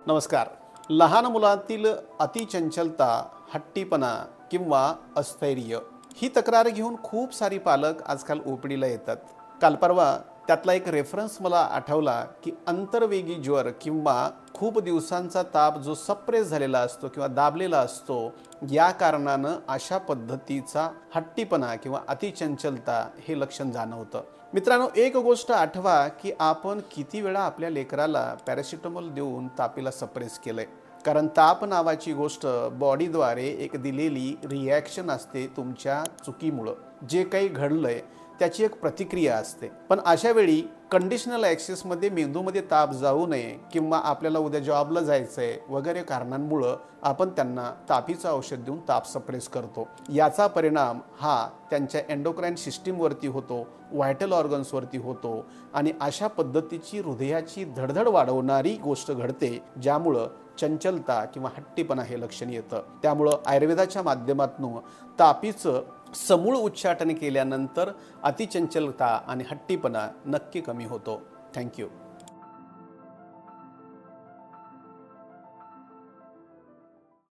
नमस्कार. लहान मुलातील अतिचंचलता, हट्टीपणा किंवा अस्थैर्य ही तक्रार घेऊन खूप सारी पालक आजकाल ओपीडीला येतात. काल परवा त्यातला एक रेफरन्स मला आठवला की अंतर्वेगी ज्वर किंवा खूप दिवसांचा ताप जो सप्रेस झालेला असतो किंवा दाबलेला असतो, या कारणानं अशा पद्धतीचा हट्टीपणा किंवा अतिचंचलता हे लक्षण जाणवतं. मित्रांनो, एक गोष्ट आठवा की आपण किती वेळा आपल्या लेकराला पॅरासिटामॉल देऊन तापीला सप्रेस केलंय. कारण ताप नावाची गोष्ट बॉडीद्वारे एक दिलेली रिॲक्शन असते. तुमच्या चुकीमुळं जे काही घडलंय त्याची एक प्रतिक्रिया असते. पण अशा वेळी कंडिशनल ॲक्सेसमध्ये मेंदूमध्ये ताप जाऊ नये किंवा आपल्याला उद्या जॉबला जायचंय वगैरे कारणांमुळं आपण त्यांना तापीचं औषध देऊन ताप सप्रेस करतो. याचा परिणाम हा त्यांच्या एंडोक्राईन सिस्टीमवरती होतो, व्हायटल ऑर्गन्सवरती होतो आणि अशा पद्धतीची हृदयाची धडधड वाढवणारी गोष्ट घडते, ज्यामुळं चंचलता किंवा हट्टीपणा हे लक्षण येतं. त्यामुळं आयुर्वेदाच्या माध्यमातून तापीचं समूळ उच्चाटन केल्यानंतर अतिचंचलता आणि हट्टीपणा नक्की कमी होतो. थँक्यू.